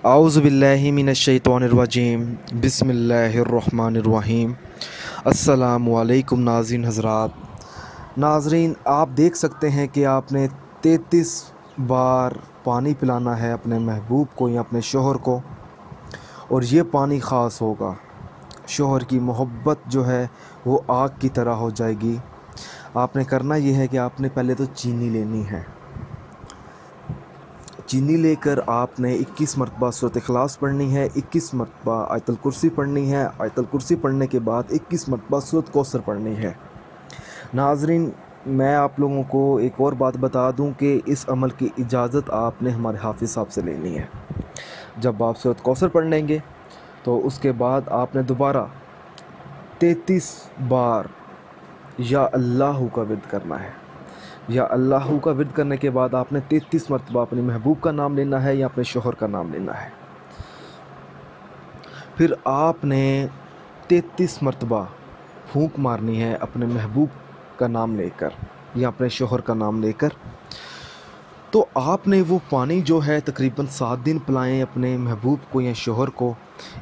आऊज़ुबिल्लाहि मिनश्शैतानिर्रजीम बिस्मिल्लाहिर्रहमानिर्रहीम। अस्सलामु अलैकुम नाज़रीन हज़रात। नाज़रीन, आप देख सकते हैं कि आपने 33 बार पानी पिलाना है अपने महबूब को या अपने शोहर को, और ये पानी ख़ास होगा। शोहर की मोहब्बत जो है वो आग की तरह हो जाएगी। आपने करना ये है कि आपने पहले तो चीनी लेनी है। चीनी लेकर आपने 21 मरतबा सूरत इखलास पढ़नी है, 21 मरतबा आयतुल कुर्सी पढ़नी है। आयतुल कुर्सी पढ़ने के बाद 21 मरतबा सूरत कौसर पढ़नी है। नाज़रीन, मैं आप लोगों को एक और बात बता दूं कि इस अमल की इजाज़त आपने हमारे हाफिज़ साहब से लेनी है। जब आप सूरत कौसर पढ़ लेंगे तो उसके बाद आपने दोबारा 33 बार या अल्लाह का विर्द करना है। या अल्लाह का विर्द करने के बाद आपने 33 मरतबा अपने महबूब का नाम लेना है या अपने शोहर का नाम लेना है। फिर आपने 33 मरतबा फूंक मारनी है अपने महबूब का नाम लेकर या अपने शोहर का नाम लेकर। तो आपने वो पानी जो है तकरीबन 7 दिन पिलाएं अपने महबूब को या शोहर को।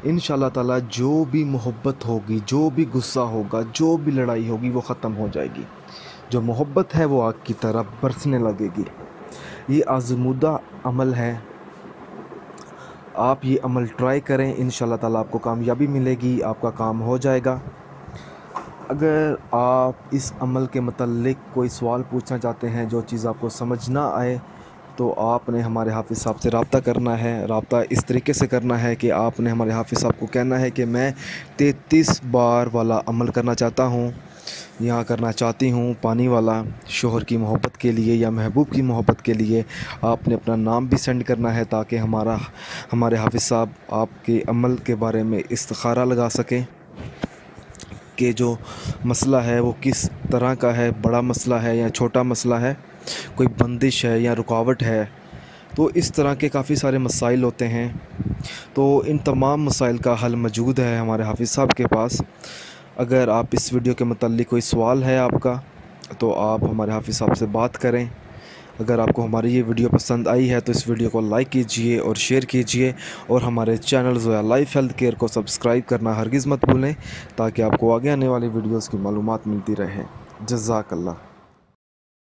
इंशाअल्लाह ताला जो भी मोहब्बत होगी, जो भी गुस्सा होगा, जो भी लड़ाई होगी वो ख़त्म हो जाएगी। जो मोहब्बत है वो आग की तरह बरसने लगेगी। ये आज़मूदा अमल है। आप ये अमल ट्राई करें, इंशाअल्लाह ताला आपको कामयाबी मिलेगी, आपका काम हो जाएगा। अगर आप इस अमल के मतलब कोई सवाल पूछना चाहते हैं, जो चीज़ आपको समझ ना आए, तो आपने हमारे हाफिज़ साहब से रब्ता करना है। रब्ता इस तरीके से करना है कि आपने हमारे हाफिज़ साहब को कहना है कि मैं 33 बार वाला अमल करना चाहता हूँ, यहाँ करना चाहती हूँ, पानी वाला, शोहर की मोहब्बत के लिए या महबूब की मोहब्बत के लिए। आपने अपना नाम भी सेंड करना है ताकि हमारे हाफिज़ साहब आपके अमल के बारे में इस्तिखारा लगा सकें कि जो मसला है वो किस तरह का है, बड़ा मसला है या छोटा मसला है, कोई बंदिश है या रुकावट है। तो इस तरह के काफ़ी सारे मसाइल होते हैं। तो इन तमाम मसाइल का हल मौजूद है हमारे हाफिज़ साहब के पास। अगर आप इस वीडियो के मतलब कोई सवाल है आपका, तो आप हमारे हाफिज़ साहब से बात करें। अगर आपको हमारी ये वीडियो पसंद आई है तो इस वीडियो को लाइक कीजिए और शेयर कीजिए, और हमारे channel Zoya life health care को सब्सक्राइब करना हरगिज़ मत भूलें, ताकि आपको आगे आने वाली वीडियोज़ की मालूमात मिलती रहे। जज़ाकल्लाह।